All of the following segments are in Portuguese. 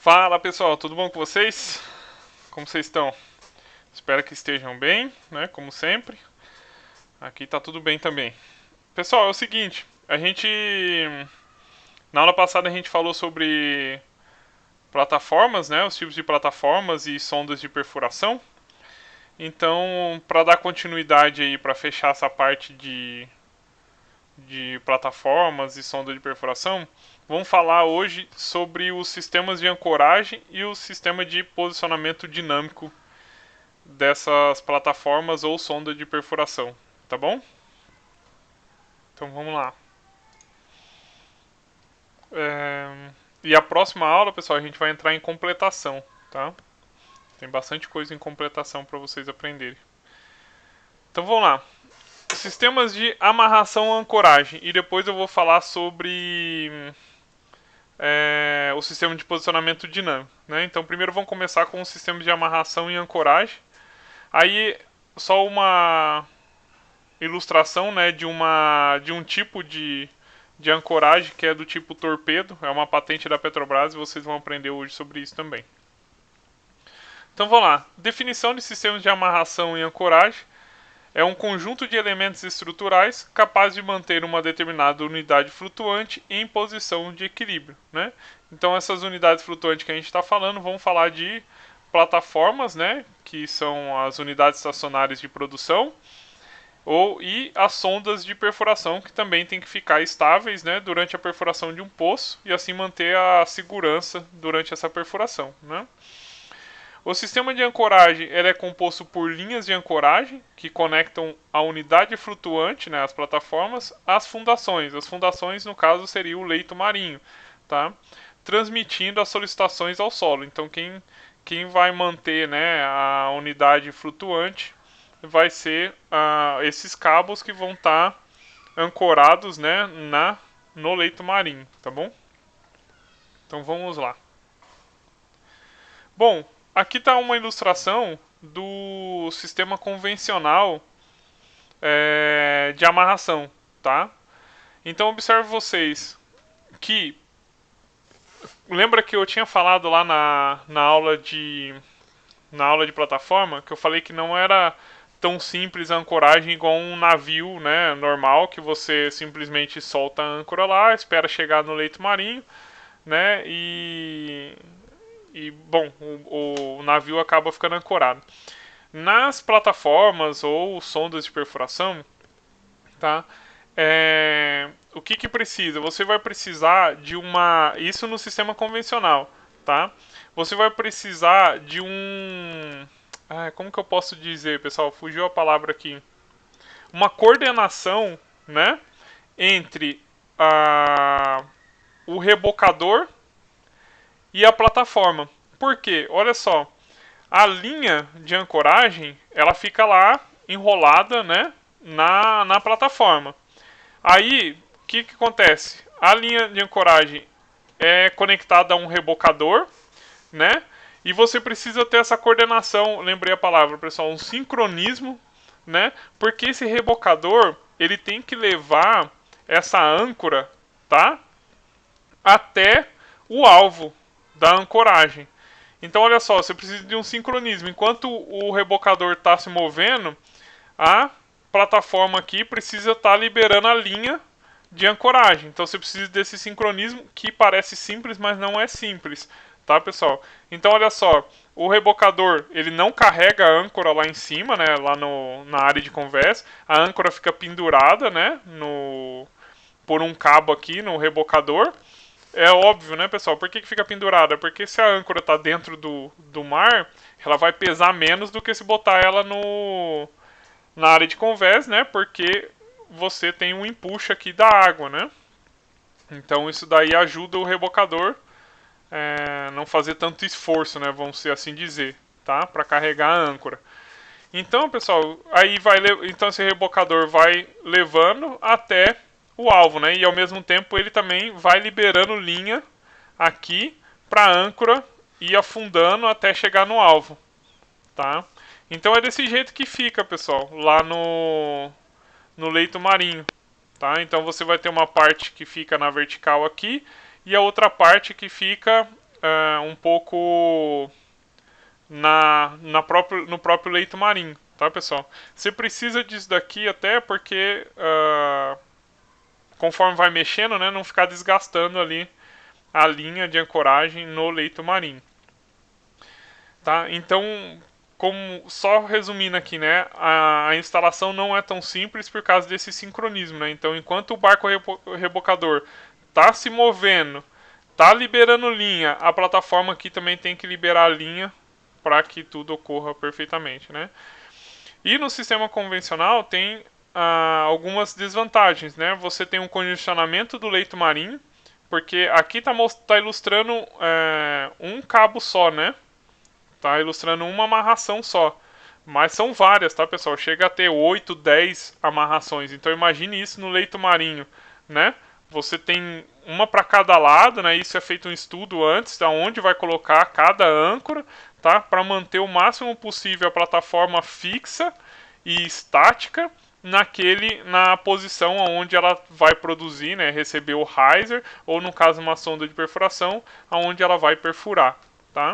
Fala pessoal, tudo bom com vocês? Como vocês estão? Espero que estejam bem, né? Como sempre. Aqui tá tudo bem também. Pessoal, é o seguinte, na aula passada a gente falou sobre plataformas, né? Os tipos de plataformas e sondas de perfuração. Então, para dar continuidade aí, para fechar essa parte de plataformas e sonda de perfuração, vamos falar hoje sobre os sistemas de ancoragem e o sistema de posicionamento dinâmico dessas plataformas ou sonda de perfuração, tá bom? Então vamos lá. É... E a próxima aula, pessoal, a gente vai entrar em completação, tá? Tem bastante coisa em completação para vocês aprenderem. Então vamos lá. Sistemas de amarração e ancoragem. E depois eu vou falar sobre o sistema de posicionamento dinâmico. Né? Então primeiro vamos começar com o sistema de amarração e ancoragem. Aí só uma ilustração, né, de um tipo de ancoragem que é do tipo torpedo, é uma patente da Petrobras e vocês vão aprender hoje sobre isso também. Então vamos lá. Definição de sistemas de amarração e ancoragem é um conjunto de elementos estruturais capaz de manter uma determinada unidade flutuante em posição de equilíbrio. Né? Então essas unidades flutuantes que a gente está falando, vamos falar de plataformas, né, que são as unidades estacionárias de produção, e as sondas de perfuração que também tem que ficar estáveis, né, durante a perfuração de um poço e assim manter a segurança durante essa perfuração. Né? O sistema de ancoragem ele é composto por linhas de ancoragem que conectam a unidade flutuante, né, as plataformas, às fundações. As fundações, no caso, seria o leito marinho, tá? Transmitindo as solicitações ao solo. Então, quem vai manter, né, a unidade flutuante vai ser esses cabos que vão estar ancorados, né, no leito marinho, tá bom? Então vamos lá. Bom, aqui está uma ilustração do sistema convencional de amarração, tá? Então observe vocês que lembra que eu tinha falado lá na aula de plataforma que eu falei que não era tão simples a ancoragem igual um navio, né, normal, que você simplesmente solta a âncora lá, espera chegar no leito marinho, né, bom, o navio acaba ficando ancorado. Nas plataformas ou sondas de perfuração, tá? O que precisa? Você vai precisar de uma. Isso no sistema convencional, tá? Você vai precisar de um. Como que eu posso dizer, pessoal? Fugiu a palavra aqui. Uma coordenação, né? Entre o rebocador e a plataforma. Por quê? Olha só. A linha de ancoragem ela fica lá enrolada, né, na plataforma. Aí o que acontece? A linha de ancoragem é conectada a um rebocador, né? E você precisa ter essa coordenação, lembrei a palavra, pessoal, um sincronismo, né? Porque esse rebocador ele tem que levar essa âncora, tá? Até o alvo da ancoragem. Então, olha só, você precisa de um sincronismo. Enquanto o rebocador está se movendo, a plataforma aqui precisa estar liberando a linha de ancoragem. Então, você precisa desse sincronismo que parece simples, mas não é simples, tá, pessoal? Então, olha só, o rebocador ele não carrega a âncora lá em cima, né, lá na área de convés. A âncora fica pendurada, né, por um cabo aqui no rebocador. É óbvio, né, pessoal? Por que fica pendurada? Porque se a âncora está dentro do mar, ela vai pesar menos do que se botar ela na área de convés, né? Porque você tem um empuxo aqui da água, né? Então isso daí ajuda o rebocador não fazer tanto esforço, né? Vamos ser assim dizer, tá? Para carregar a âncora. Então, pessoal, então esse rebocador vai levando até o alvo, né? E ao mesmo tempo ele também vai liberando linha aqui para a âncora ir afundando até chegar no alvo, tá? Então é desse jeito que fica, pessoal, lá no leito marinho, tá? Então você vai ter uma parte que fica na vertical aqui e a outra parte que fica um pouco no próprio leito marinho, tá, pessoal? Você precisa disso daqui até porque conforme vai mexendo, né, não ficar desgastando ali a linha de ancoragem no leito marinho. Tá? Então, só resumindo aqui, né, a instalação não é tão simples por causa desse sincronismo, né? Então, enquanto o barco rebocador está se movendo, está liberando linha, a plataforma aqui também tem que liberar a linha para que tudo ocorra perfeitamente, né? E no sistema convencional tem algumas desvantagens, né? Você tem um congestionamento do leito marinho, porque aqui tá ilustrando um cabo só, né? Tá ilustrando uma amarração só. Mas são várias, tá, pessoal? Chega a ter 8, 10 amarrações. Então imagine isso no leito marinho, né? Você tem uma para cada lado, né? Isso é feito um estudo antes, da onde vai colocar cada âncora, tá? Para manter o máximo possível a plataforma fixa e estática na posição onde ela vai produzir, né? Receber o riser, ou no caso uma sonda de perfuração, aonde ela vai perfurar, tá?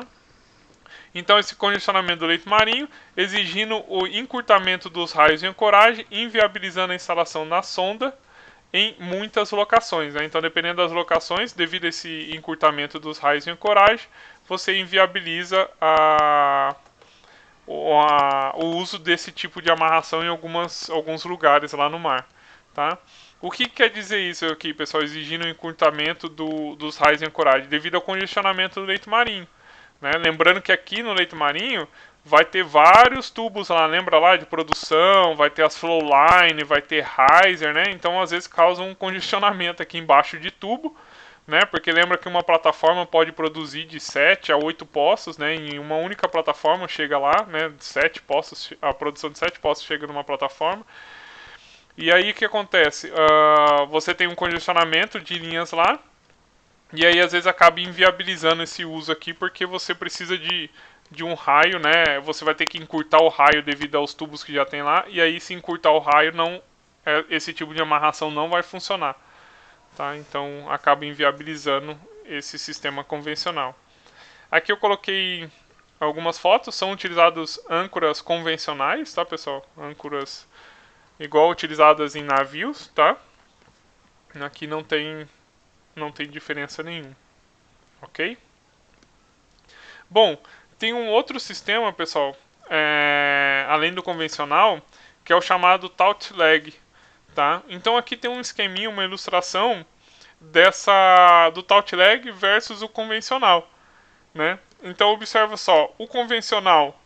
Então, esse congestionamento do leito marinho, exigindo o encurtamento dos raios de ancoragem, inviabilizando a instalação da sonda em muitas locações, né? Então, dependendo das locações, devido a esse encurtamento dos raios de ancoragem, você inviabiliza o uso desse tipo de amarração em alguns lugares lá no mar, tá? O que quer dizer isso aqui, pessoal? Exigindo o encurtamento dos raios de ancoragem, devido ao congestionamento do leito marinho. Né? Lembrando que aqui no leito marinho vai ter vários tubos lá, lembra lá, de produção, vai ter as flowline, vai ter riser, né? Então às vezes causa um congestionamento aqui embaixo de tubo, né? Porque lembra que uma plataforma pode produzir de 7 a 8 poços, né? Em uma única plataforma chega lá, né? 7 poços, a produção de 7 poços chega numa plataforma. E aí o que acontece? Você tem um congestionamento de linhas lá, e aí às vezes acaba inviabilizando esse uso aqui porque você precisa de um raio, né? Você vai ter que encurtar o raio devido aos tubos que já tem lá. E aí se encurtar o raio, esse tipo de amarração não vai funcionar. Tá? Então acaba inviabilizando esse sistema convencional. Aqui eu coloquei algumas fotos. São utilizados âncoras convencionais, tá, pessoal? Âncoras igual utilizadas em navios, tá? Aqui não tem diferença nenhuma, ok? Bom, tem um outro sistema, pessoal, além do convencional, que é o chamado taut leg, tá? Então aqui tem um esqueminha, uma ilustração do taut leg versus o convencional, né? Então observa só, o convencional,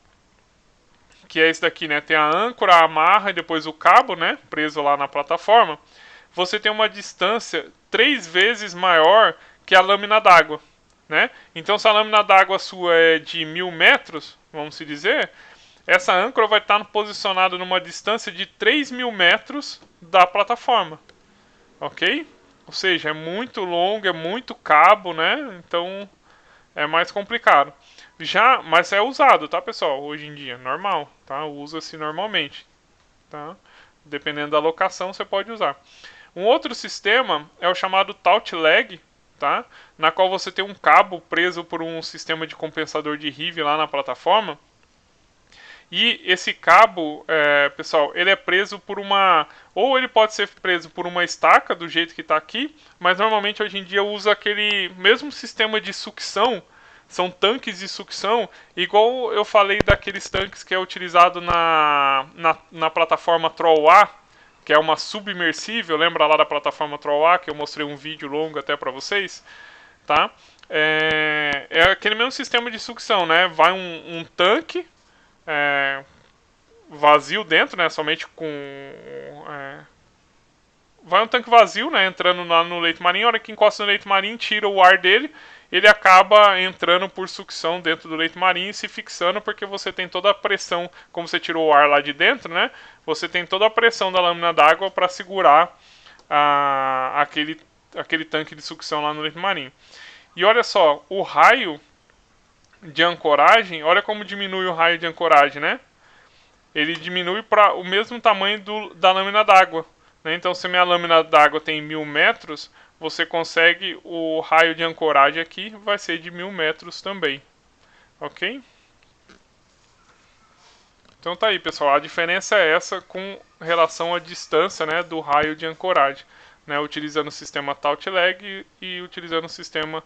que é esse daqui, né? Tem a âncora, a amarra e depois o cabo, né? Preso lá na plataforma. Você tem uma distância 3 vezes maior que a lâmina d'água, né? Então, se a lâmina d'água sua é de 1000 metros, vamos se dizer, essa âncora vai estar posicionada numa distância de 3000 metros da plataforma, ok? Ou seja, é muito longo, é muito cabo, né? Então, é mais complicado. Mas é usado, tá, pessoal? Hoje em dia, normal, tá? Usa-se normalmente, tá? Dependendo da locação, você pode usar. Um outro sistema é o chamado taut leg, tá? Na qual você tem um cabo preso por um sistema de compensador de Rive lá na plataforma. E esse cabo, pessoal, ele é preso por ou ele pode ser preso por uma estaca, do jeito que está aqui, mas normalmente hoje em dia usa aquele mesmo sistema de sucção. São tanques de sucção, igual eu falei daqueles tanques que é utilizado na plataforma Troll-A, que é uma submersível, lembra lá da plataforma Troll-A, que eu mostrei um vídeo longo até para vocês, tá? É aquele mesmo sistema de sucção, né? Vai um tanque vazio dentro, né? Somente com... vai um tanque vazio, né? Entrando lá no leito marinho, a hora que encosta no leito marinho, tira o ar dele, ele acaba entrando por sucção dentro do leito marinho e se fixando, porque você tem toda a pressão, como você tirou o ar lá de dentro, né? Você tem toda a pressão da lâmina d'água para segurar aquele tanque de sucção lá no leito marinho. E olha só, o raio de ancoragem, olha como diminui o raio de ancoragem, né? Ele diminui para o mesmo tamanho da lâmina d'água. Né? Então, se minha lâmina d'água tem 1000 metros, você consegue o raio de ancoragem aqui, vai ser de 1000 metros também, ok? Então tá aí, pessoal, a diferença é essa com relação à distância, né, do raio de ancoragem, né, utilizando o sistema taut lag e utilizando o sistema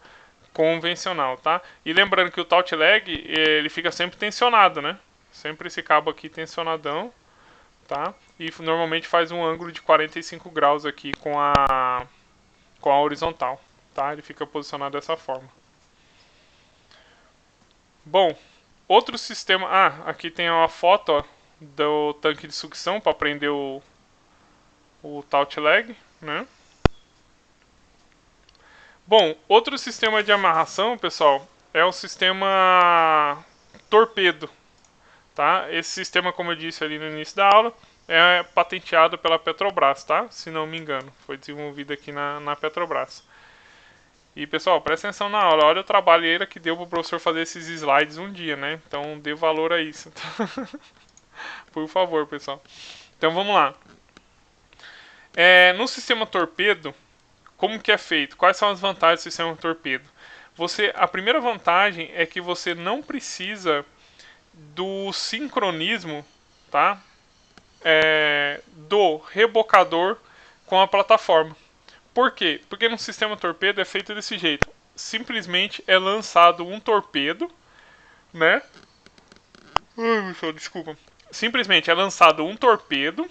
convencional, tá? E lembrando que o taut lag, ele fica sempre tensionado, né? Sempre esse cabo aqui tensionadão, tá? E normalmente faz um ângulo de 45 graus aqui com a horizontal, tá? Ele fica posicionado dessa forma. Bom, outro sistema... Ah, aqui tem uma foto, ó, do tanque de sucção para prender o taut lag, né? Bom, outro sistema de amarração, pessoal, é o sistema torpedo, tá? Esse sistema, como eu disse ali no início da aula, é patenteado pela Petrobras, tá? Se não me engano, foi desenvolvido aqui na Petrobras. E pessoal, presta atenção na aula, olha o trabalheira que deu para o professor fazer esses slides um dia, né? Então dê valor a isso. Por favor, pessoal. Então vamos lá. No sistema torpedo, como que é feito? Quais são as vantagens do sistema torpedo? A primeira vantagem é que você não precisa do sincronismo, tá? Do rebocador com a plataforma. Por quê? Porque no sistema torpedo é feito desse jeito. Simplesmente é lançado um torpedo, né? Desculpa. Simplesmente é lançado um torpedo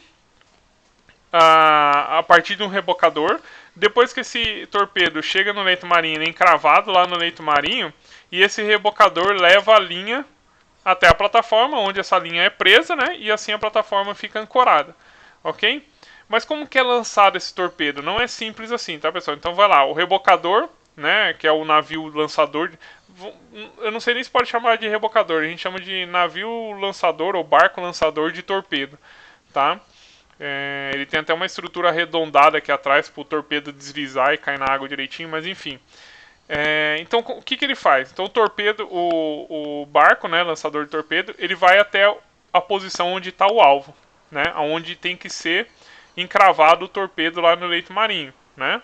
a partir de um rebocador. Depois que esse torpedo chega no leito marinho, ele é encravado lá no leito marinho, e esse rebocador leva a linha até a plataforma, onde essa linha é presa, né? E assim a plataforma fica ancorada, ok? Mas como que é lançado esse torpedo? Não é simples assim, tá, pessoal? Então vai lá, o rebocador, né? Que é o navio lançador. Eu não sei nem se pode chamar de rebocador, a gente chama de navio lançador ou barco lançador de torpedo, tá? Ele tem até uma estrutura arredondada aqui atrás para o torpedo deslizar e cair na água direitinho, mas enfim. Então o que ele faz? Então o torpedo, o barco, né, lançador de torpedo, ele vai até a posição onde está o alvo, né, onde tem que ser encravado o torpedo lá no leito marinho, né?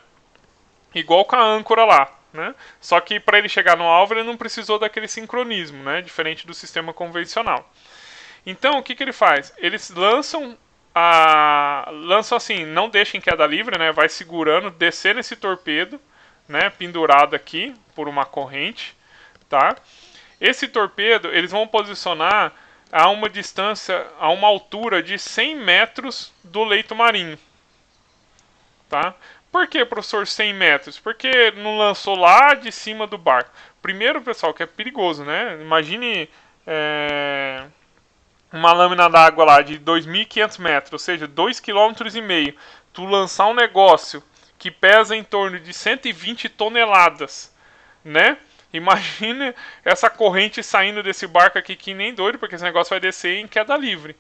Igual com a âncora lá, né? Só que para ele chegar no alvo ele não precisou daquele sincronismo, né? Diferente do sistema convencional. Então o que ele faz? Eles lançam assim, não deixa em queda livre, né? Vai segurando, descendo esse torpedo, né? Pendurado aqui por uma corrente, tá? Esse torpedo eles vão posicionar a uma distância, a uma altura de 100 metros do leito marinho, tá? Por que, professor, 100 metros? Porque não lançou lá de cima do barco. Primeiro, pessoal, que é perigoso, né? Imagine uma lâmina d'água lá de 2.500 metros, ou seja, 2,5 km. Tu lançar um negócio que pesa em torno de 120 toneladas, né? Imagine essa corrente saindo desse barco aqui que nem doido, porque esse negócio vai descer em queda livre,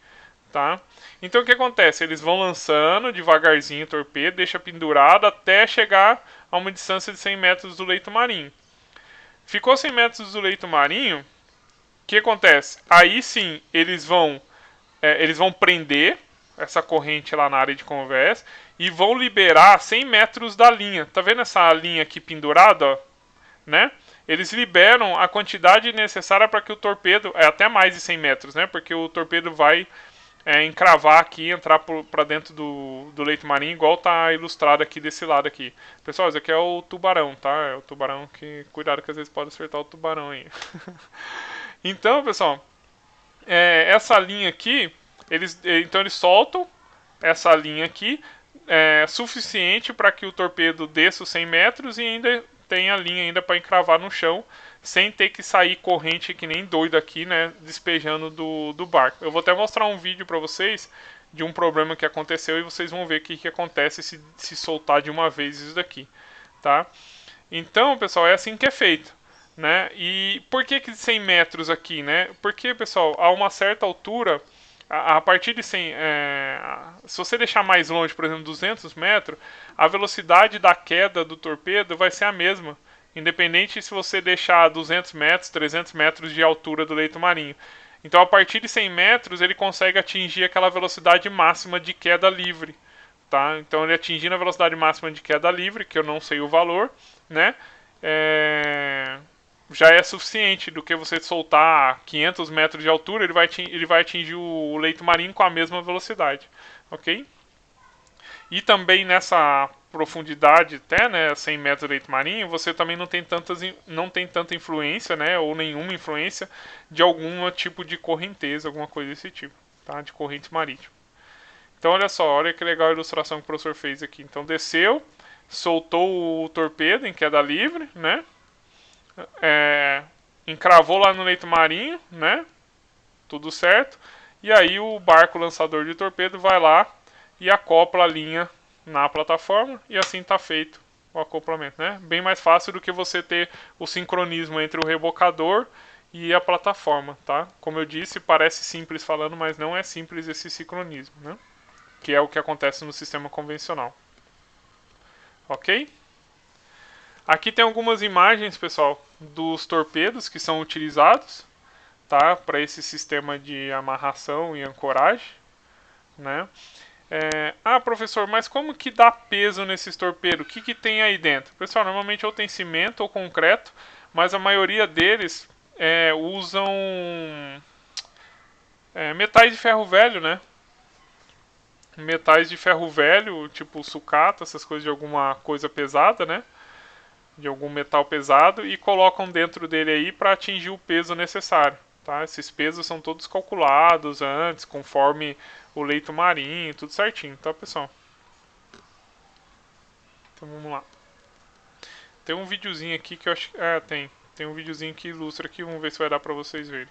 tá? Então o que acontece? Eles vão lançando devagarzinho o torpedo, deixa pendurado até chegar a uma distância de 100 metros do leito marinho. Ficou 100 metros do leito marinho, o que acontece? Aí sim, eles vão prender essa corrente lá na área de conversa e vão liberar 100 metros da linha. Tá vendo essa linha aqui pendurada, ó? Né? Eles liberam a quantidade necessária para que o torpedo, até mais de 100 metros, né? Porque o torpedo vai encravar aqui, entrar para dentro do leito marinho, igual tá ilustrado aqui desse lado aqui. Pessoal, esse aqui é o tubarão, tá? É o tubarão que... Cuidado que às vezes pode acertar o tubarão aí. Então, pessoal, essa linha aqui, então eles soltam essa linha aqui, suficiente para que o torpedo desça os 100 metros e ainda tem a linha ainda para encravar no chão, sem ter que sair corrente que nem doido aqui, né, despejando do barco. Eu vou até mostrar um vídeo para vocês de um problema que aconteceu e vocês vão ver o que acontece se soltar de uma vez isso daqui, tá? Então, pessoal, é assim que é feito, né? E por que 100 metros aqui, né? Porque, pessoal, a uma certa altura, a partir de 100, se você deixar mais longe, por exemplo, 200 metros, a velocidade da queda do torpedo vai ser a mesma, independente se você deixar 200 metros, 300 metros de altura do leito marinho. Então, a partir de 100 metros, ele consegue atingir aquela velocidade máxima de queda livre, tá? Então ele atingindo a velocidade máxima de queda livre, que eu não sei o valor, né? Já é suficiente do que você soltar a 500 metros de altura, ele vai atingir o leito marinho com a mesma velocidade, ok? E também nessa profundidade, até né, 100 metros de leito marinho, você também não tem tanta influência, né, ou nenhuma influência de algum tipo de correnteza, alguma coisa desse tipo, tá? De corrente marítima. Então olha só, olha que legal a ilustração que o professor fez aqui. Então desceu, soltou o torpedo em queda livre, né? Encravou lá no leito marinho, né? Tudo certo. E aí o barco lançador de torpedo vai lá e acopla a linha na plataforma e assim está feito o acoplamento, né? Bem mais fácil do que você ter o sincronismo entre o rebocador e a plataforma, tá? Como eu disse, parece simples falando, mas não é simples esse sincronismo, né? Que é o que acontece no sistema convencional. Ok? Aqui tem algumas imagens, pessoal, dos torpedos que são utilizados, tá? Para esse sistema de amarração e ancoragem, né? Professor, mas como que dá peso nesses torpedos? O que, que tem aí dentro? Pessoal, normalmente ou tem cimento ou concreto, mas a maioria deles usam metais de ferro velho, né? Metais de ferro velho, tipo sucata, essas coisas de alguma coisa pesada, né? De algum metal pesado e colocam dentro dele aí para atingir o peso necessário. Tá? Esses pesos são todos calculados antes, conforme o leito marinho, tudo certinho, tá, pessoal? Então vamos lá. Tem um videozinho aqui que eu acho. Tem. Tem um videozinho que ilustra aqui, vamos ver se vai dar pra vocês verem.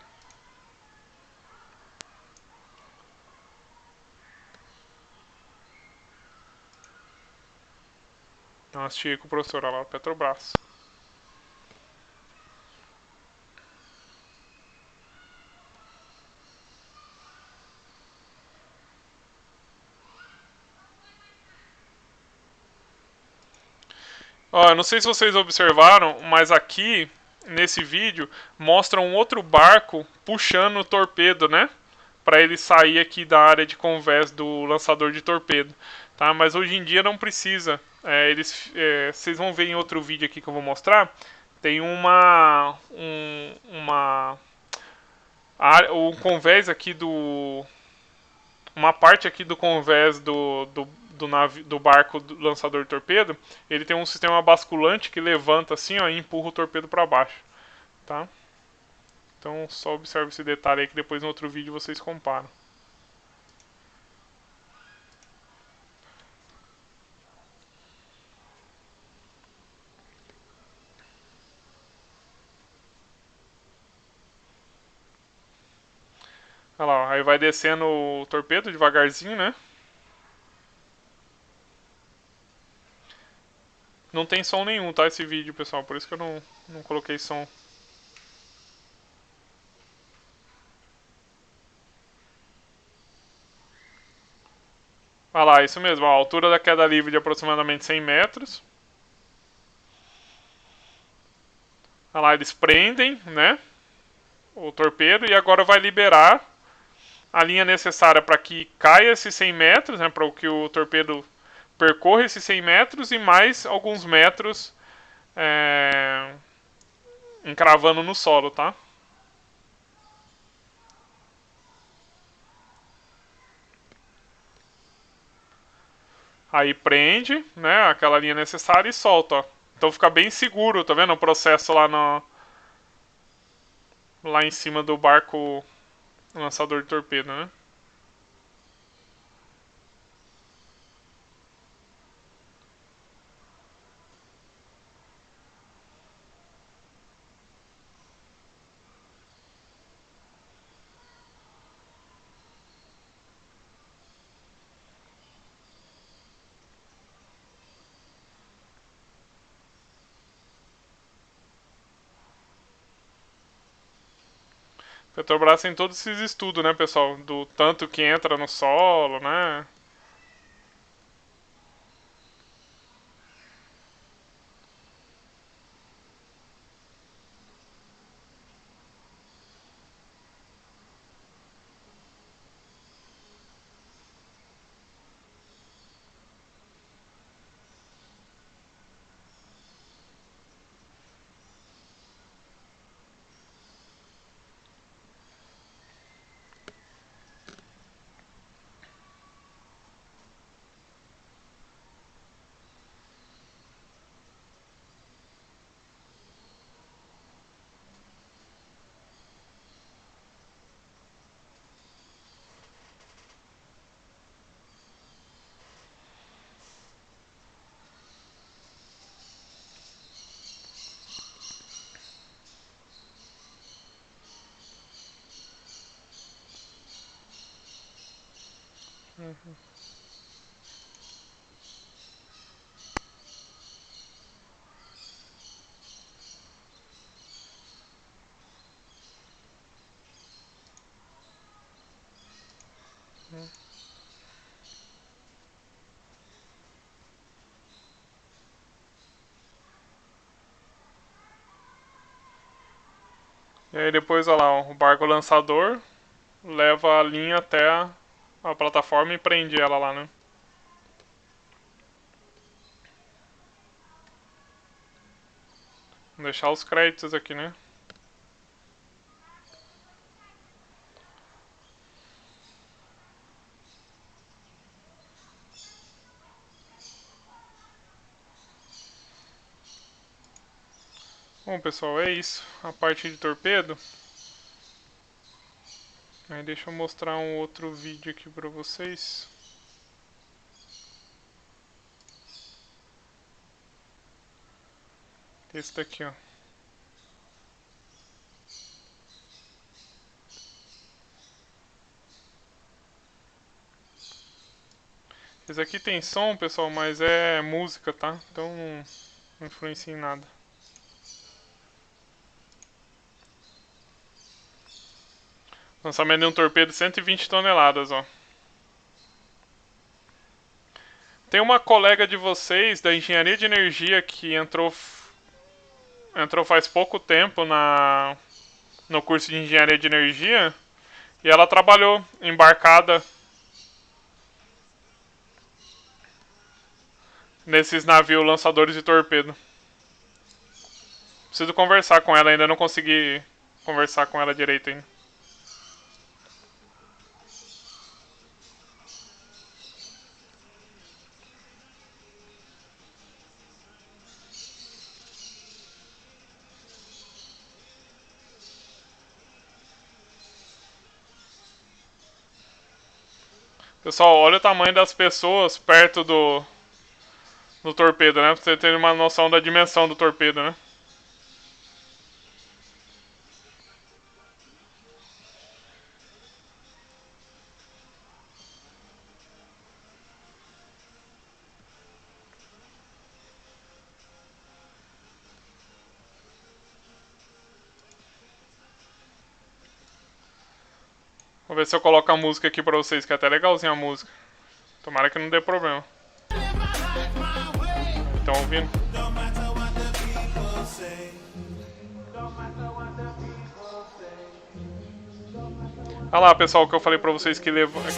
Então assisti com o professor lá, Petrobras. Ó, não sei se vocês observaram, mas aqui nesse vídeo mostra um outro barco puxando o torpedo, né? Para ele sair aqui da área de convés do lançador de torpedo, tá? Mas hoje em dia não precisa. Vocês vão ver em outro vídeo aqui que eu vou mostrar. Tem o convés aqui uma parte aqui do convés do barco do lançador de torpedo, ele tem um sistema basculante que levanta assim, ó, e empurra o torpedo para baixo, tá? Então só observe esse detalhe aí que depois no outro vídeo vocês comparam. Olha lá, ó, aí vai descendo o torpedo devagarzinho, né? Não tem som nenhum, tá? Esse vídeo, pessoal, por isso que eu não coloquei som. Olha lá, isso mesmo, ó, a altura da queda livre de aproximadamente 100 metros. Olha lá, eles prendem, né? O torpedo e agora vai liberar a linha necessária para que caia esses 100 metros, né? Para que o torpedo percorra esses 100 metros e mais alguns metros encravando no solo, tá? Aí prende, né, aquela linha necessária e solta, ó. Então fica bem seguro, tá vendo? O processo lá em cima do barco lançador de torpedo, né? Petrobras tem todos esses estudos, né, pessoal? Do tanto que entra no solo, né? Uhum. E aí depois, olha lá, o barco lançador leva a linha até a plataforma e prende ela lá, né? Vou deixar os créditos aqui, né? Bom, pessoal, é isso. A parte de torpedo. Aí deixa eu mostrar um outro vídeo aqui pra vocês. Esse daqui, ó. Esse aqui tem som, pessoal, mas é música, tá? Então não influencia em nada. Lançamento de um torpedo de 120 toneladas, ó. Tem uma colega de vocês da engenharia de energia que entrou faz pouco tempo no curso de engenharia de energia e ela trabalhou embarcada nesses navios lançadores de torpedo. Preciso conversar com ela, ainda não consegui conversar com ela direito ainda. Pessoal, olha o tamanho das pessoas perto do torpedo, né? Pra você ter uma noção da dimensão do torpedo, né? Vou ver se eu coloco a música aqui pra vocês, que é até legalzinha a música. Tomara que não dê problema. Estão ouvindo? Olha lá, pessoal, que eu falei pra vocês que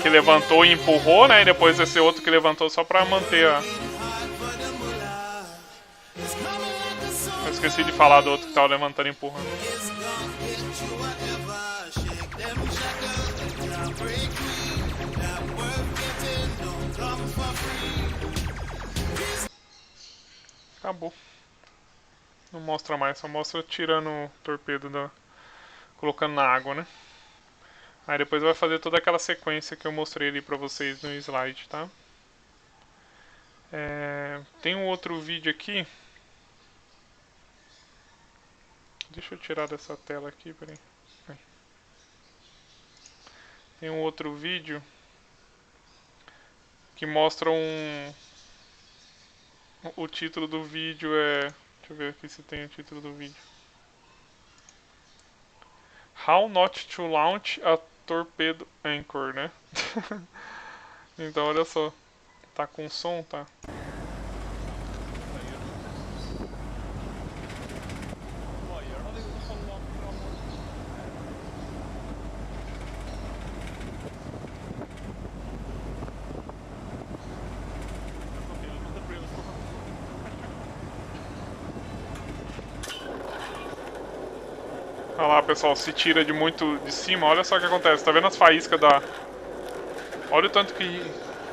levantou e empurrou, né? E depois esse outro que levantou só pra manter a... Eu esqueci de falar do outro que tava levantando e empurrando. Acabou. Não mostra mais, só mostra tirando o torpedo colocando na água, né? Aí depois vai fazer toda aquela sequência que eu mostrei ali pra vocês no slide, tá? Tem um outro vídeo aqui. Deixa eu tirar dessa tela aqui, peraí. Tem um outro vídeo que mostra o título do vídeo é... Deixa eu ver aqui se tem o título do vídeo. How not to launch a torpedo anchor, né? Então olha só. Tá com som, tá? Olha lá, pessoal, se tira de muito de cima, olha só o que acontece. Tá vendo as faíscas da... Olha o tanto que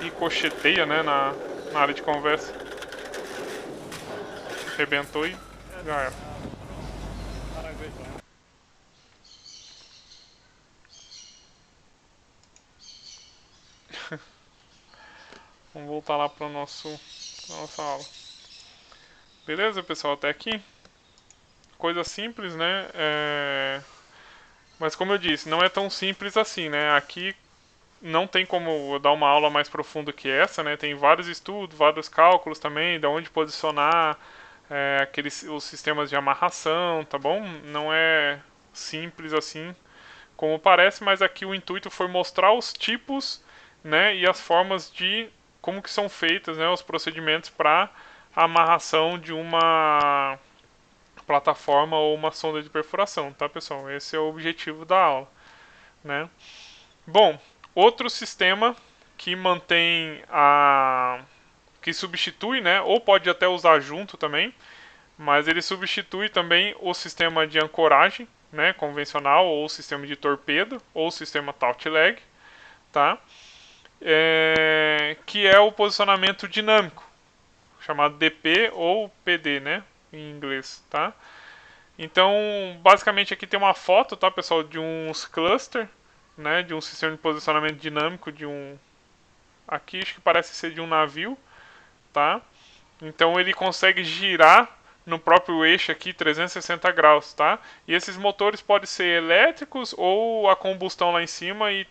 ricocheteia, né, na área de conversa. Arrebentou e já era. Vamos voltar lá para nossa aula. Beleza, pessoal? Até aqui. Coisa simples, né? Mas como eu disse, não é tão simples assim, né? Aqui não tem como eu dar uma aula mais profunda que essa, né? Tem vários estudos, vários cálculos também, de onde posicionar os sistemas de amarração, tá bom? Não é simples assim como parece, mas aqui o intuito foi mostrar os tipos, né, e as formas de como que são feitas, né, os procedimentos para a amarração de uma plataforma ou uma sonda de perfuração, tá, pessoal? Esse é o objetivo da aula, né? Bom, outro sistema que mantém que substitui, né, ou pode até usar junto também, mas ele substitui também o sistema de ancoragem, né, convencional, ou o sistema de torpedo, ou o sistema taut leg, tá? Que é o posicionamento dinâmico, chamado DP ou PD, né, em inglês, tá? Então, basicamente aqui tem uma foto, tá, pessoal, de uns cluster, né, de um sistema de posicionamento dinâmico de um, aqui acho que parece ser de um navio, tá? Então ele consegue girar no próprio eixo aqui 360 graus, tá? E esses motores podem ser elétricos ou a combustão lá em cima e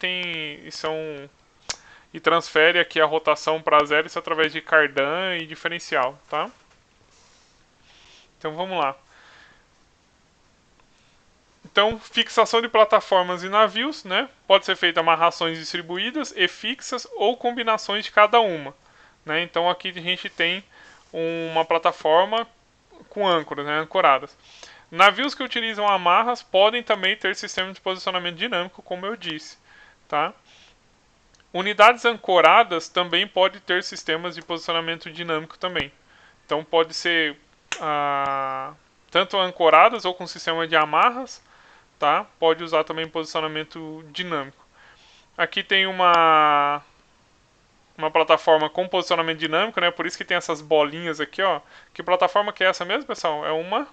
transfere aqui a rotação para as hélices através de cardan e diferencial, tá? Então vamos lá. Então, fixação de plataformas e navios, né? Pode ser feita amarrações distribuídas e fixas ou combinações de cada uma, né? Então aqui a gente tem uma plataforma com âncoras, né, ancoradas. Navios que utilizam amarras podem também ter sistema de posicionamento dinâmico, como eu disse, tá? Unidades ancoradas também podem ter sistemas de posicionamento dinâmico também. Então pode ser tanto ancoradas ou com sistema de amarras, tá? Pode usar também posicionamento dinâmico. Aqui tem uma plataforma com posicionamento dinâmico, né? Por isso que tem essas bolinhas aqui, ó. Que plataforma que é essa mesmo, pessoal? É uma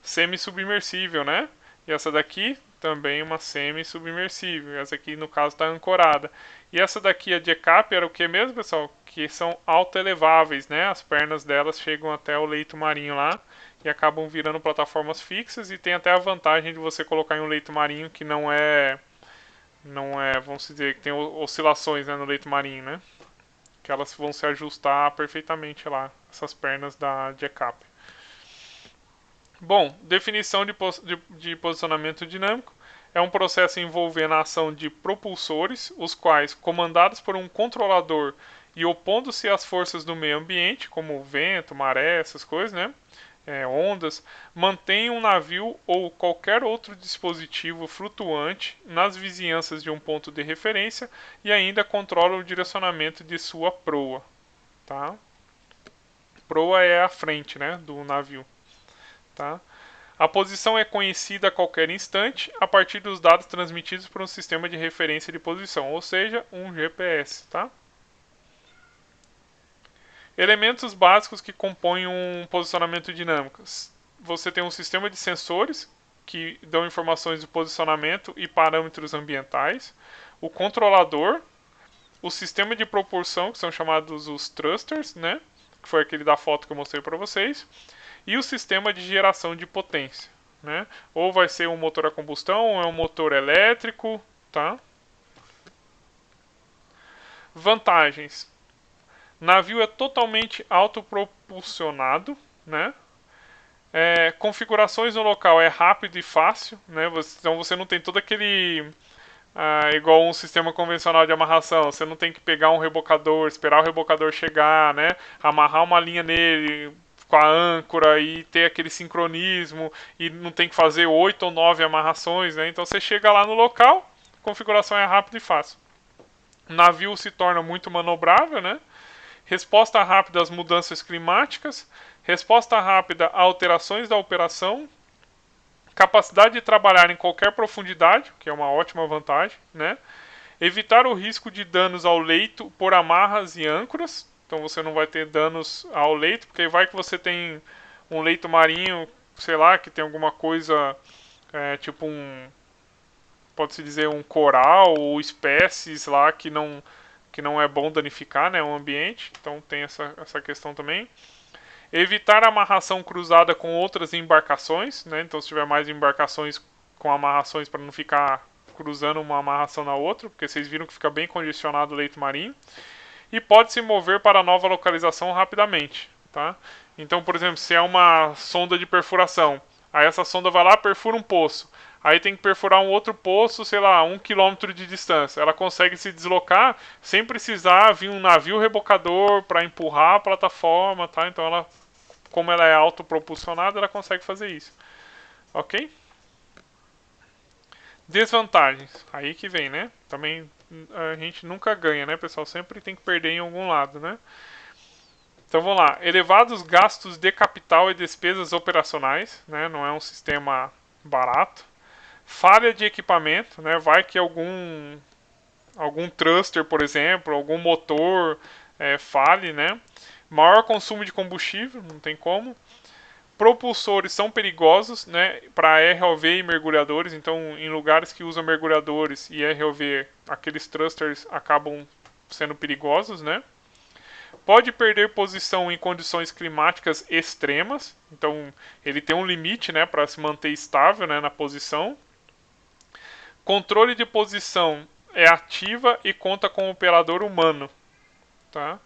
semi-submersível, né? E essa daqui também uma semi-submersível. Essa aqui, no caso, está ancorada. E essa daqui, a Jacap, era o que mesmo, pessoal? Que são autoeleváveis, né? As pernas delas chegam até o leito marinho lá e acabam virando plataformas fixas. E tem até a vantagem de você colocar em um leito marinho que não é, vamos dizer, que tem oscilações, né, no leito marinho, né? Que elas vão se ajustar perfeitamente lá, essas pernas da Jacap. Bom, definição de posicionamento dinâmico é um processo envolvendo a ação de propulsores, os quais, comandados por um controlador e opondo-se às forças do meio ambiente, como vento, maré, essas coisas, né? Ondas, mantêm um navio ou qualquer outro dispositivo flutuante nas vizinhanças de um ponto de referência e ainda controlam o direcionamento de sua proa. Tá? Proa é a frente, né, do navio. Tá? A posição é conhecida a qualquer instante a partir dos dados transmitidos por um sistema de referência de posição, ou seja, um GPS. Tá? Elementos básicos que compõem um posicionamento dinâmico. Você tem um sistema de sensores que dão informações de posicionamento e parâmetros ambientais, o controlador, o sistema de propulsão, que são chamados os thrusters, né? Que foi aquele da foto que eu mostrei para vocês, e o sistema de geração de potência, né? Ou vai ser um motor a combustão, ou é um motor elétrico, tá? Vantagens. Navio é totalmente autopropulsionado, né? Configurações no local é rápido e fácil, né? Então você não tem todo aquele igual um sistema convencional de amarração. Você não tem que pegar um rebocador, esperar o rebocador chegar, né? Amarrar uma linha nele com a âncora e ter aquele sincronismo e não tem que fazer 8 ou 9 amarrações, né? Então você chega lá no local, a configuração é rápida e fácil. O navio se torna muito manobrável, né? Resposta rápida às mudanças climáticas, resposta rápida a alterações da operação, capacidade de trabalhar em qualquer profundidade, que é uma ótima vantagem, né? Evitar o risco de danos ao leito por amarras e âncoras, então você não vai ter danos ao leito, porque vai que você tem um leito marinho, sei lá, que tem alguma coisa, tipo pode-se dizer um coral ou espécies lá que não é bom danificar, né, o ambiente, então tem essa questão também. Evitar a amarração cruzada com outras embarcações, né, então se tiver mais embarcações com amarrações para não ficar cruzando uma amarração na outra, porque vocês viram que fica bem congestionado o leito marinho. E pode se mover para a nova localização rapidamente, tá? Então, por exemplo, se é uma sonda de perfuração, aí essa sonda vai lá, perfura um poço. Aí tem que perfurar um outro poço, sei lá, 1 km de distância. Ela consegue se deslocar sem precisar vir um navio rebocador para empurrar a plataforma, tá? Então, ela, como ela é autopropulsionada, ela consegue fazer isso. Ok? Desvantagens. Aí que vem, né? Também a gente nunca ganha, né, pessoal? Sempre tem que perder em algum lado, né? Então vamos lá. Elevados gastos de capital e despesas operacionais, né? Não é um sistema barato. Falha de equipamento, né? Vai que algum thruster, por exemplo, algum motor falhe, né? Maior consumo de combustível, não tem como. Propulsores são perigosos, né, para ROV e mergulhadores, então em lugares que usam mergulhadores e ROV, aqueles thrusters acabam sendo perigosos, né? Pode perder posição em condições climáticas extremas, então ele tem um limite, né, para se manter estável, né, na posição. Controle de posição é ativa e conta com um operador humano, tá?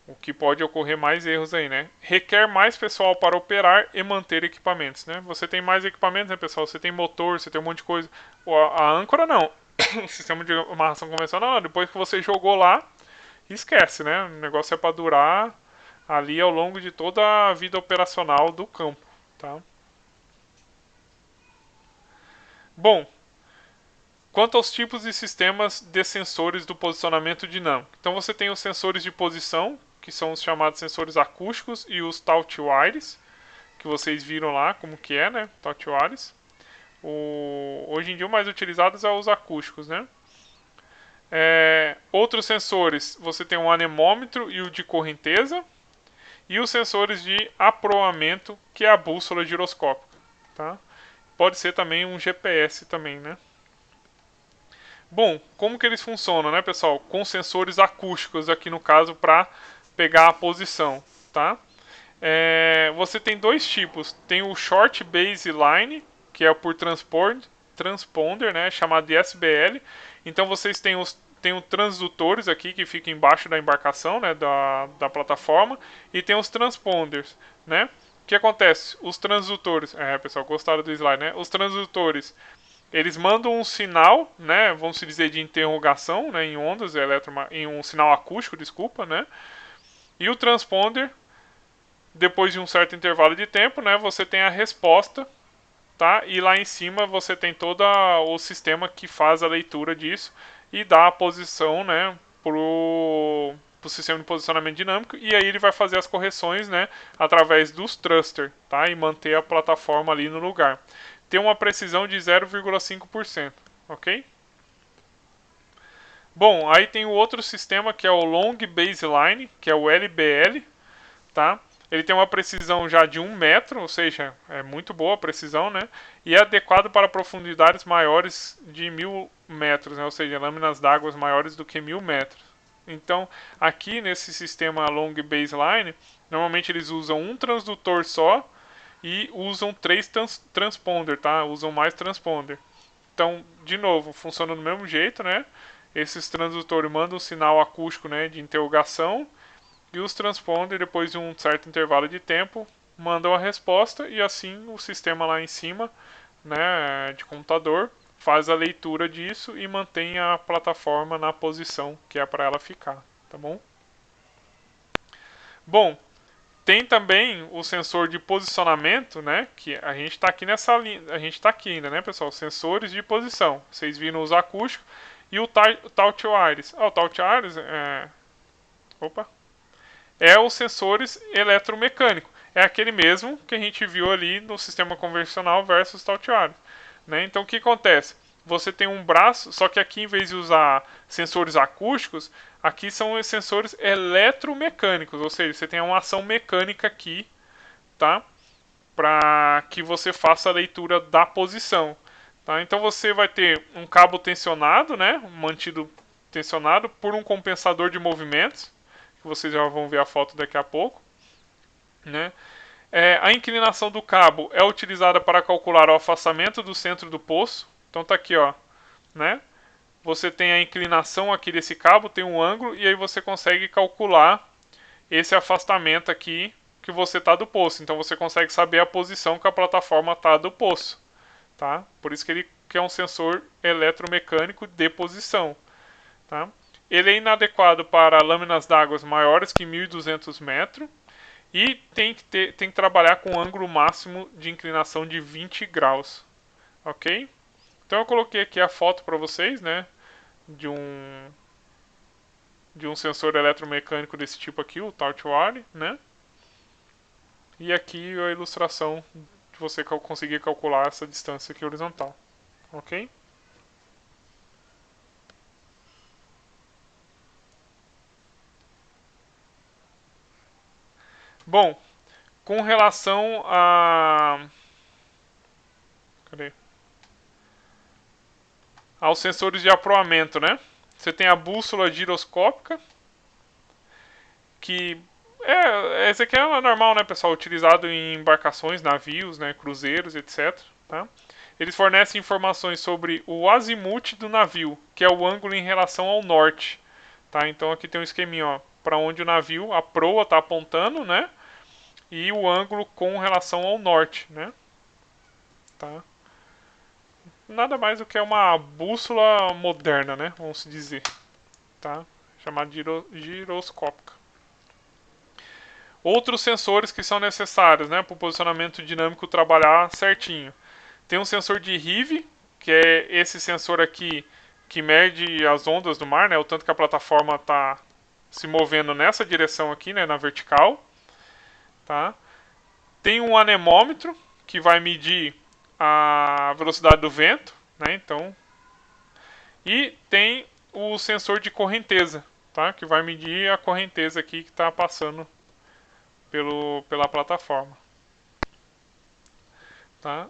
O que pode ocorrer mais erros aí, né? Requer mais pessoal para operar e manter equipamentos, né? Você tem mais equipamentos, né, pessoal? Você tem motor, você tem um monte de coisa. A âncora não. O sistema de amarração convencional não. Depois que você jogou lá, esquece, né? O negócio é para durar ali ao longo de toda a vida operacional do campo, tá? Bom, quanto aos tipos de sistemas de sensores do posicionamento dinâmico. Então você tem os sensores de posição, que são os chamados sensores acústicos, e os taut-wires, que vocês viram lá como que é, né? Taut-wires. Hoje em dia o mais utilizados é os acústicos, né? Outros sensores, você tem o anemômetro e o de correnteza, e os sensores de aproamento, que é a bússola giroscópica, tá? Pode ser também um GPS também, né? Bom, como que eles funcionam, né, pessoal? Com sensores acústicos aqui no caso para pegar a posição, tá? Você tem dois tipos. Tem o Short Baseline, que é por transponder, né, chamado de SBL. Então vocês têm os transdutores aqui que ficam embaixo da embarcação, né, da plataforma, e tem os transponders, né? O que acontece? Os transdutores, pessoal, gostaram do slide, né? Os transdutores, eles mandam um sinal, né, vamos dizer de interrogação, né, em ondas em um sinal acústico, desculpa, né? E o transponder, depois de um certo intervalo de tempo, né, você tem a resposta, tá? E lá em cima você tem todo o sistema que faz a leitura disso e dá a posição, né, pro sistema de posicionamento dinâmico, e aí ele vai fazer as correções, né, através dos thruster, tá? E manter a plataforma ali no lugar. Tem uma precisão de 0,5%, ok? Bom, aí tem o outro sistema que é o Long Baseline, que é o LBL, tá? Ele tem uma precisão já de 1 metro, ou seja, é muito boa a precisão, né? E é adequado para profundidades maiores de 1000 metros, né? Ou seja, lâminas d'água maiores do que 1000 metros. Então, aqui nesse sistema Long Baseline, normalmente eles usam um transdutor só e usam 3 transponder, tá? Usam mais transponder. Então, de novo, funciona do mesmo jeito, né? Esses transdutores mandam um sinal acústico, né, de interrogação, e os transponder, depois de um certo intervalo de tempo, mandam a resposta, e assim o sistema lá em cima, né, de computador, faz a leitura disso e mantém a plataforma na posição que é para ela ficar, tá bom? Bom, tem também o sensor de posicionamento, né, que a gente está aqui nessa linha, a gente está aqui ainda, né, pessoal, sensores de posição. Vocês viram os acústicos e o taut-wires. O taut-wires é os sensores eletromecânicos. É aquele mesmo que a gente viu ali no sistema convencional versus taut-wires, né? Então o que acontece? Você tem um braço, só que aqui em vez de usar sensores acústicos, aqui são os sensores eletromecânicos, ou seja, você tem uma ação mecânica aqui, tá? Para que você faça a leitura da posição, tá? Então você vai ter um cabo tensionado, né? Mantido tensionado por um compensador de movimentos, que vocês já vão ver a foto daqui a pouco, né? A inclinação do cabo é utilizada para calcular o afastamento do centro do poço, Então tá aqui, ó, né? Você tem a inclinação aqui desse cabo, tem um ângulo, e aí você consegue calcular esse afastamento aqui que você está do poço. Então você consegue saber a posição que a plataforma está do poço. Tá? Por isso que ele que é um sensor eletromecânico de posição. Tá? Ele é inadequado para lâminas d'água maiores que 1.200 metros e tem que trabalhar com um ângulo máximo de inclinação de 20 graus. Ok? Então eu coloquei aqui a foto para vocês, né, de um sensor eletromecânico desse tipo aqui, o Tautuari, né? E aqui a ilustração de você conseguir calcular essa distância aqui horizontal. Ok? Bom, com relação a... Cadê? Aos sensores de aproamento, né? Você tem a bússola giroscópica, que esse aqui é normal, né, pessoal? Utilizado em embarcações, navios, né, cruzeiros, etc. Tá? Eles fornecem informações sobre o azimute do navio, que é o ângulo em relação ao norte. Tá? Então aqui tem um esqueminha para onde o navio, a proa está apontando, né? E o ângulo com relação ao norte, né? Tá? Nada mais do que uma bússola moderna, né? Vamos dizer, tá? Chamada giroscópica. Outros sensores que são necessários, né, para o posicionamento dinâmico trabalhar certinho. Tem um sensor de Rive, que é esse sensor aqui que mede as ondas do mar, né, o tanto que a plataforma está se movendo nessa direção aqui, né, na vertical, tá? Tem um anemômetro que vai medir a velocidade do vento, né? Então, e tem o sensor de correnteza, tá? Que vai medir a correnteza aqui que está passando pela plataforma, tá?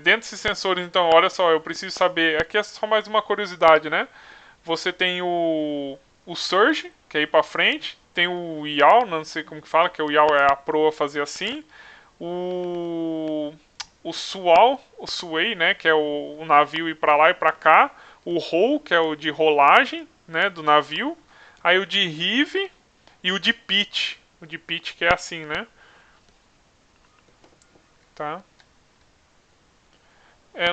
Dentro desses sensores, então, olha só, eu preciso saber. Aqui é só mais uma curiosidade, né? Você tem o surge, que é ir para frente. Tem o yaw, não sei como que fala, que o yaw é a proa fazer assim. O swell, o sway, né, que é o navio ir para lá e para cá. O roll, que é o de rolagem, né, do navio. Aí o de heave e o de pitch. O de pitch que é assim, né? Tá?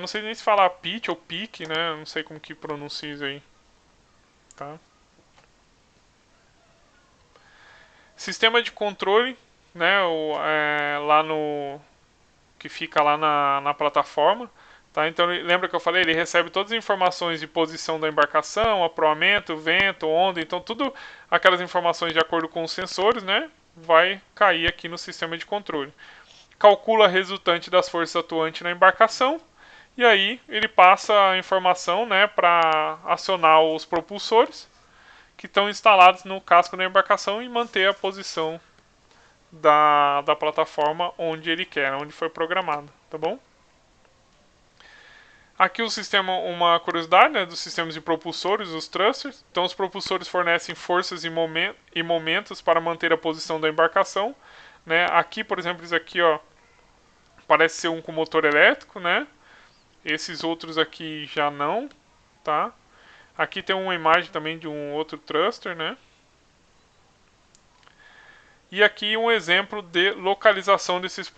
Não sei nem se falar pitch ou pique, né? Não sei como que pronuncia isso aí. Tá? Sistema de controle, né? Lá no que fica lá na plataforma. Tá? Então lembra que eu falei, ele recebe todas as informações de posição da embarcação, aproamento, vento, onda, então tudo aquelas informações de acordo com os sensores, né, vai cair aqui no sistema de controle. Calcula a resultante das forças atuantes na embarcação e aí ele passa a informação, né, para acionar os propulsores que estão instalados no casco da embarcação e manter a posição da plataforma onde ele quer, onde foi programado, tá bom? Aqui o sistema, uma curiosidade, né, dos sistemas de propulsores, os thrusters. Então os propulsores fornecem forças e momentos para manter a posição da embarcação. Né? Aqui, por exemplo, isso aqui, ó, parece ser um com motor elétrico, né? Esses outros aqui já não, tá? Aqui tem uma imagem também de um outro thruster, né? E aqui um exemplo de localização desses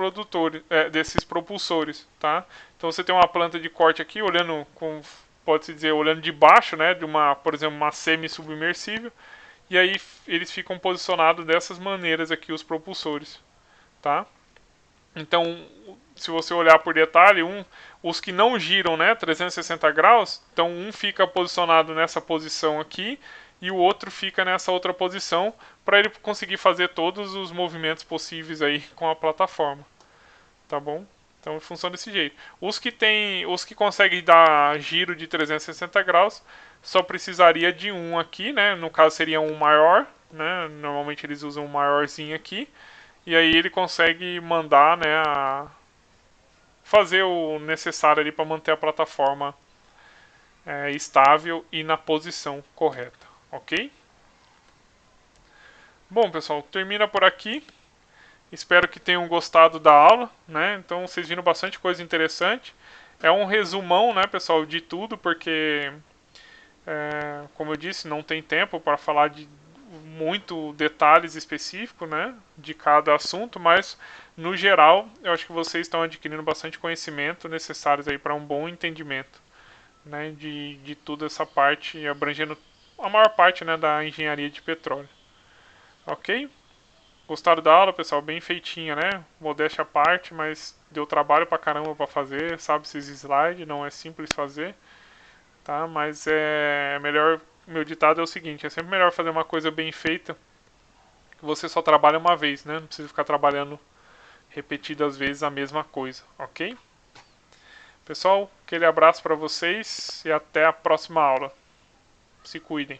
propulsores, tá? Então você tem uma planta de corte aqui, olhando com, pode-se dizer, olhando de baixo, né, de uma, por exemplo, uma semi-submersível, e aí eles ficam posicionados dessas maneiras aqui os propulsores, tá? Então, se você olhar por detalhe, os que não giram, né, 360 graus, então um fica posicionado nessa posição aqui e o outro fica nessa outra posição para ele conseguir fazer todos os movimentos possíveis aí com a plataforma, tá bom? Então funciona desse jeito. Os que conseguem dar giro de 360 graus, só precisaria de um aqui, né? No caso seria um maior, né? Normalmente eles usam um maiorzinho aqui. E aí ele consegue mandar, né, fazer o necessário ali para manter a plataforma estável e na posição correta, ok? Bom, pessoal, termina por aqui. Espero que tenham gostado da aula, né? Então vocês viram bastante coisa interessante. É um resumão, né, pessoal, de tudo, porque, como eu disse, não tem tempo para falar de muito detalhes específicos, né, de cada assunto, mas no geral, eu acho que vocês estão adquirindo bastante conhecimento necessários aí para um bom entendimento, né, de toda essa parte, abrangendo a maior parte, né, da engenharia de petróleo. Ok? Gostaram da aula, pessoal? Bem feitinha, né? Modéstia à parte, mas deu trabalho pra caramba pra fazer, sabe? Esses slides, não é simples fazer, tá? Mas é melhor. Meu ditado é o seguinte: é sempre melhor fazer uma coisa bem feita que você só trabalha uma vez, né? Não precisa ficar trabalhando repetidas vezes a mesma coisa, ok? Pessoal, aquele abraço para vocês e até a próxima aula. Se cuidem.